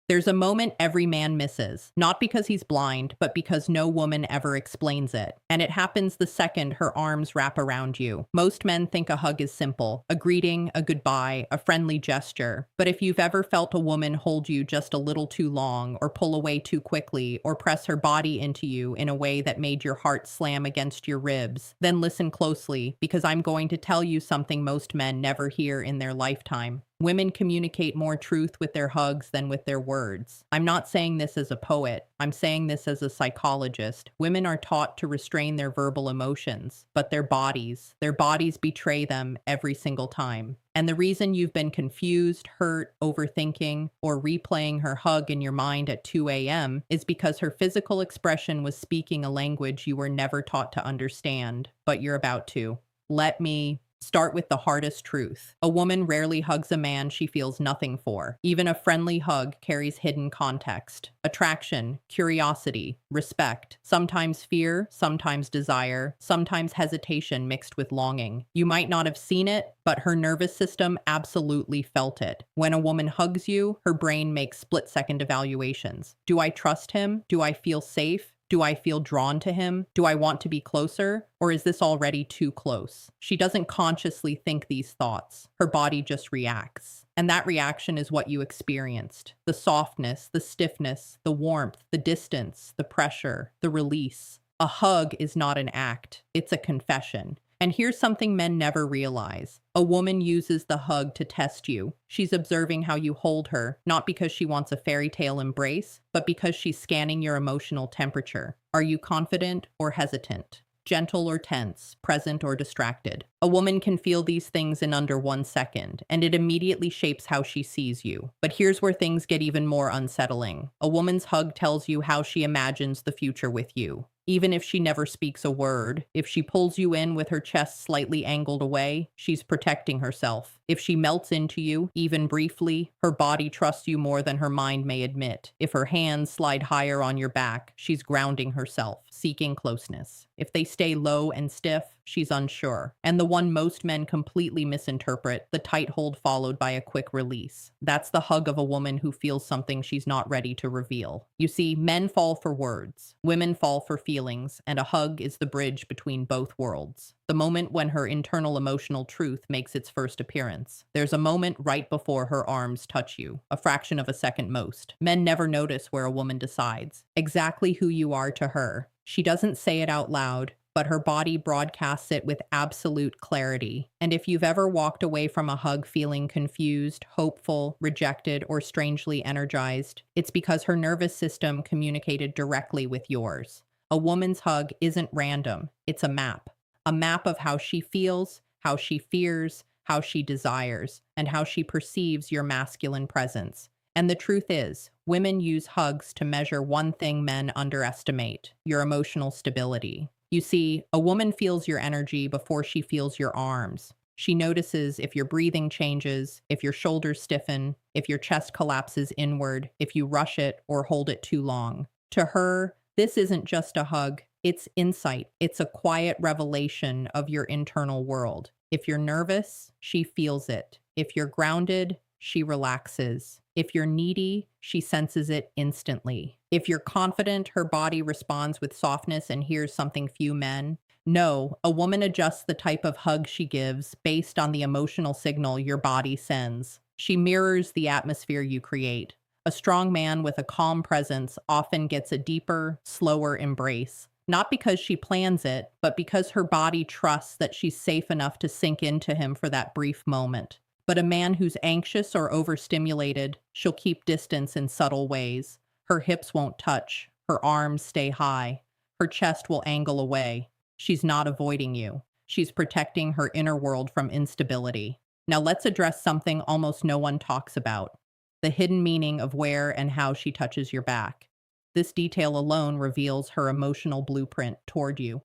There's a moment every man misses, not because he's blind, but because no woman ever explains it. And it happens the second her arms wrap around you. Most men think a hug is simple, a greeting, a goodbye, a friendly gesture. But if you've ever felt a woman hold you just a little too long, or pull away too quickly, or press her body into you in a way that made your heart slam against your ribs, then listen closely, because I'm going to tell you something most men never hear in their lifetime. Women communicate more truth with their hugs than with their words. I'm not saying this as a poet. I'm saying this as a psychologist. Women are taught to restrain their verbal emotions, but their bodies betray them every single time. And the reason you've been confused, hurt, overthinking, or replaying her hug in your mind at 2 a.m. is because her physical expression was speaking a language you were never taught to understand, but you're about to. Let me start with the hardest truth. A woman rarely hugs a man she feels nothing for. Even a friendly hug carries hidden context. Attraction, curiosity, respect, sometimes fear, sometimes desire, sometimes hesitation mixed with longing. You might not have seen it, but her nervous system absolutely felt it. When a woman hugs you, her brain makes split-second evaluations. Do I trust him? Do I feel safe? Do I feel drawn to him? Do I want to be closer? Or is this already too close? She doesn't consciously think these thoughts. Her body just reacts. And that reaction is what you experienced. The softness, the stiffness, the warmth, the distance, the pressure, the release. A hug is not an act. It's a confession. And here's something men never realize. A woman uses the hug to test you. She's observing how you hold her, not because she wants a fairy tale embrace, but because she's scanning your emotional temperature. Are you confident or hesitant? Gentle or tense, present or distracted? A woman can feel these things in under 1 second, and it immediately shapes how she sees you. But here's where things get even more unsettling. A woman's hug tells you how she imagines the future with you. Even if she never speaks a word, if she pulls you in with her chest slightly angled away, she's protecting herself. If she melts into you, even briefly, her body trusts you more than her mind may admit. If her hands slide higher on your back, she's grounding herself, seeking closeness. If they stay low and stiff, she's unsure. And the one most men completely misinterpret, the tight hold followed by a quick release. That's the hug of a woman who feels something she's not ready to reveal. You see, men fall for words, women fall for feelings, and a hug is the bridge between both worlds. The moment when her internal emotional truth makes its first appearance. There's a moment right before her arms touch you, a fraction of a second most. Men never notice where a woman decides exactly who you are to her. She doesn't say it out loud, but her body broadcasts it with absolute clarity. And if you've ever walked away from a hug feeling confused, hopeful, rejected, or strangely energized, it's because her nervous system communicated directly with yours. A woman's hug isn't random, it's a map. A map of how she feels, how she fears, how she desires, and how she perceives your masculine presence. And the truth is, women use hugs to measure one thing men underestimate: your emotional stability. You see, a woman feels your energy before she feels your arms. She notices if your breathing changes, if your shoulders stiffen, if your chest collapses inward, if you rush it or hold it too long. To her, this isn't just a hug, it's insight. It's a quiet revelation of your internal world. If you're nervous, she feels it. If you're grounded, she relaxes. If you're needy, she senses it instantly. If you're confident, her body responds with softness, and here's something few men know. A woman adjusts the type of hug she gives based on the emotional signal your body sends. She mirrors the atmosphere you create. A strong man with a calm presence often gets a deeper, slower embrace. Not because she plans it, but because her body trusts that she's safe enough to sink into him for that brief moment. But a man who's anxious or overstimulated, she'll keep distance in subtle ways. Her hips won't touch. Her arms stay high. Her chest will angle away. She's not avoiding you. She's protecting her inner world from instability. Now let's address something almost no one talks about: the hidden meaning of where and how she touches your back. This detail alone reveals her emotional blueprint toward you.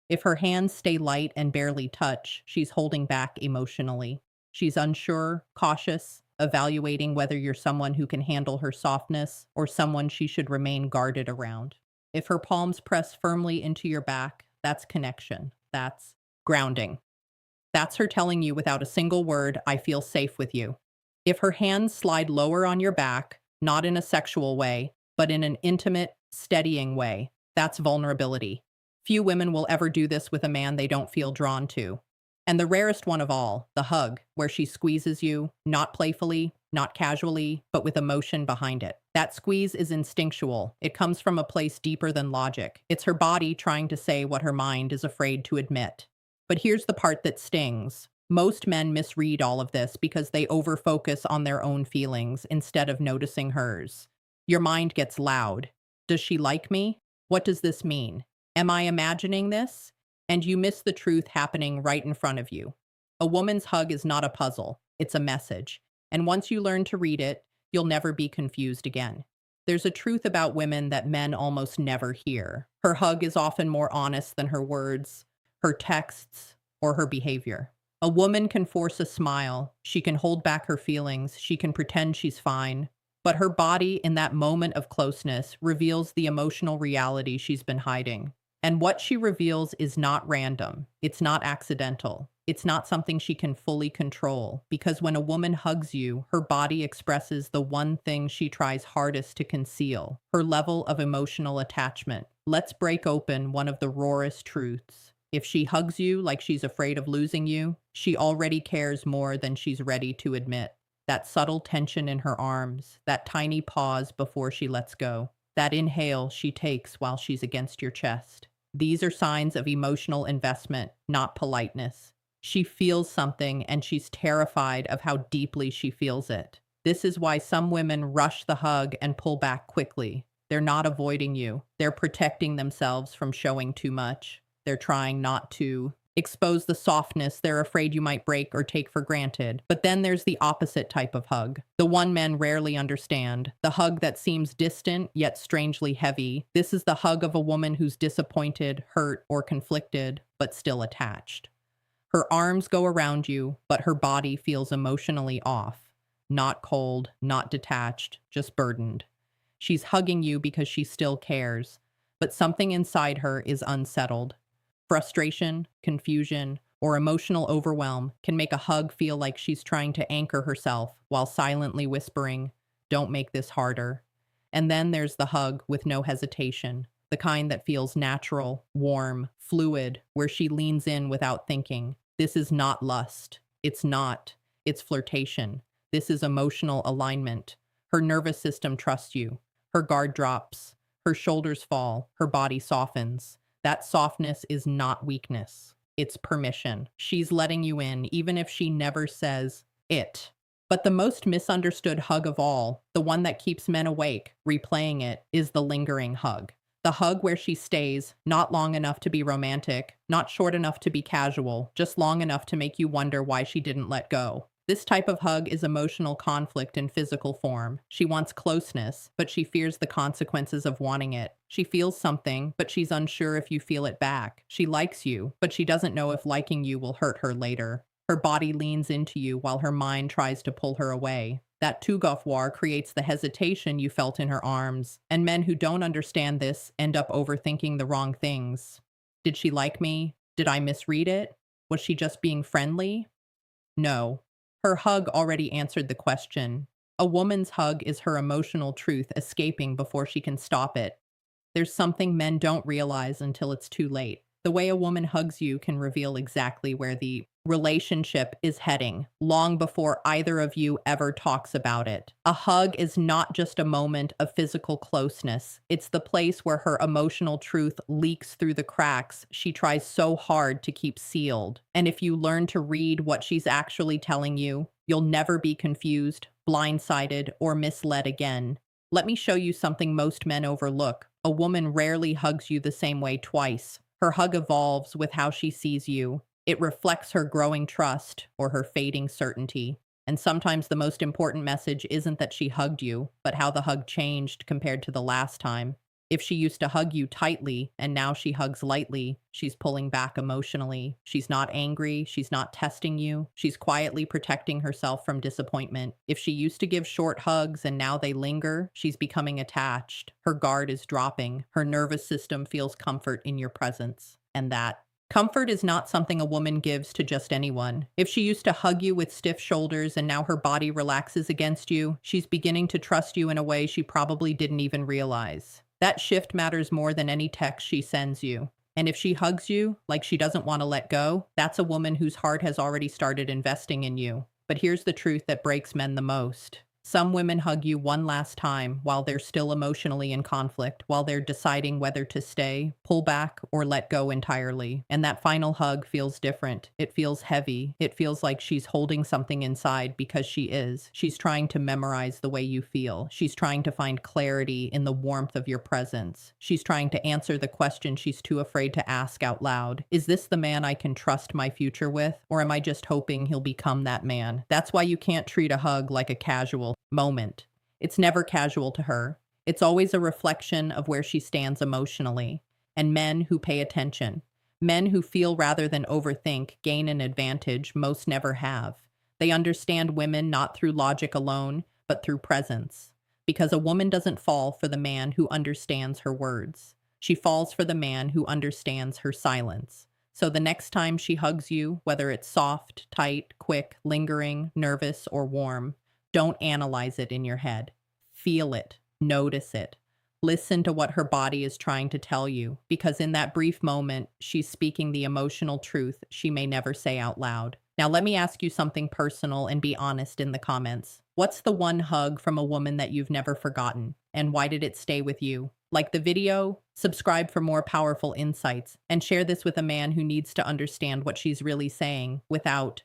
If her hands stay light and barely touch, she's holding back emotionally. She's unsure, cautious, evaluating whether you're someone who can handle her softness or someone she should remain guarded around. If her palms press firmly into your back, that's connection. That's grounding. That's her telling you without a single word, I feel safe with you. If her hands slide lower on your back, not in a sexual way, but in an intimate, steadying way. That's vulnerability. Few women will ever do this with a man they don't feel drawn to. And the rarest one of all, the hug, where she squeezes you, not playfully, not casually, but with emotion behind it. That squeeze is instinctual. It comes from a place deeper than logic. It's her body trying to say what her mind is afraid to admit. But here's the part that stings. Most men misread all of this because they overfocus on their own feelings instead of noticing hers. Your mind gets loud. Does she like me? What does this mean? Am I imagining this? And you miss the truth happening right in front of you. A woman's hug is not a puzzle, it's a message. And once you learn to read it, you'll never be confused again. There's a truth about women that men almost never hear. Her hug is often more honest than her words, her texts, or her behavior. A woman can force a smile, she can hold back her feelings, she can pretend she's fine, but her body in that moment of closeness reveals the emotional reality she's been hiding. And what she reveals is not random. It's not accidental. It's not something she can fully control. Because when a woman hugs you, her body expresses the one thing she tries hardest to conceal, her level of emotional attachment. Let's break open one of the rawest truths. If she hugs you like she's afraid of losing you, she already cares more than she's ready to admit. That subtle tension in her arms, that tiny pause before she lets go, that inhale she takes while she's against your chest. These are signs of emotional investment, not politeness. She feels something and she's terrified of how deeply she feels it. This is why some women rush the hug and pull back quickly. They're not avoiding you. They're protecting themselves from showing too much. They're trying not to expose the softness they're afraid you might break or take for granted. But then there's the opposite type of hug, the one men rarely understand, the hug that seems distant yet strangely heavy. This is the hug of a woman who's disappointed, hurt, or conflicted, but still attached. Her arms go around you, but her body feels emotionally off. Not cold, not detached, just burdened. She's hugging you because she still cares, but something inside her is unsettled. Frustration, confusion, or emotional overwhelm can make a hug feel like she's trying to anchor herself while silently whispering, "Don't make this harder." And then there's the hug with no hesitation, the kind that feels natural, warm, fluid, where she leans in without thinking. This is not lust. It's flirtation. This is emotional alignment. Her nervous system trusts you. Her guard drops. Her shoulders fall. Her body softens. That softness is not weakness. It's permission. She's letting you in, even if she never says it. But the most misunderstood hug of all, the one that keeps men awake, replaying it, is the lingering hug. The hug where she stays, not long enough to be romantic, not short enough to be casual, just long enough to make you wonder why she didn't let go. This type of hug is emotional conflict in physical form. She wants closeness, but she fears the consequences of wanting it. She feels something, but she's unsure if you feel it back. She likes you, but she doesn't know if liking you will hurt her later. Her body leans into you while her mind tries to pull her away. That tug-of war creates the hesitation you felt in her arms, and men who don't understand this end up overthinking the wrong things. Did she like me? Did I misread it? Was she just being friendly? No. Her hug already answered the question. A woman's hug is her emotional truth escaping before she can stop it. There's something men don't realize until it's too late. The way a woman hugs you can reveal exactly where the relationship is heading, long before either of you ever talks about it. A hug is not just a moment of physical closeness. It's the place where her emotional truth leaks through the cracks she tries so hard to keep sealed. And if you learn to read what she's actually telling you, you'll never be confused, blindsided, or misled again. Let me show you something most men overlook. A woman rarely hugs you the same way twice. Her hug evolves with how she sees you. It reflects her growing trust or her fading certainty. And sometimes the most important message isn't that she hugged you, but how the hug changed compared to the last time. If she used to hug you tightly and now she hugs lightly, she's pulling back emotionally. She's not angry. She's not testing you. She's quietly protecting herself from disappointment. If she used to give short hugs and now they linger, she's becoming attached. Her guard is dropping. Her nervous system feels comfort in your presence. And that Comfort is not something a woman gives to just anyone. If she used to hug you with stiff shoulders and now her body relaxes against you, she's beginning to trust you in a way she probably didn't even realize. That shift matters more than any text she sends you. And if she hugs you like she doesn't want to let go, that's a woman whose heart has already started investing in you. But here's the truth that breaks men the most. Some women hug you one last time while they're still emotionally in conflict, while they're deciding whether to stay, pull back, or let go entirely. And that final hug feels different. It feels heavy. It feels like she's holding something inside because she is. She's trying to memorize the way you feel. She's trying to find clarity in the warmth of your presence. She's trying to answer the question she's too afraid to ask out loud. Is this the man I can trust my future with? Or am I just hoping he'll become that man? That's why you can't treat a hug like a casual moment. It's never casual to her. It's always a reflection of where she stands emotionally. And men who pay attention, men who feel rather than overthink, gain an advantage most never have. They understand women not through logic alone, but through presence. Because a woman doesn't fall for the man who understands her words. She falls for the man who understands her silence. So the next time she hugs you, whether it's soft, tight, quick, lingering, nervous, or warm, don't analyze it in your head. Feel it. Notice it. Listen to what her body is trying to tell you, because in that brief moment, she's speaking the emotional truth she may never say out loud. Now, let me ask you something personal and be honest in the comments. What's the one hug from a woman that you've never forgotten? And why did it stay with you? Like the video, subscribe for more powerful insights, and share this with a man who needs to understand what she's really saying without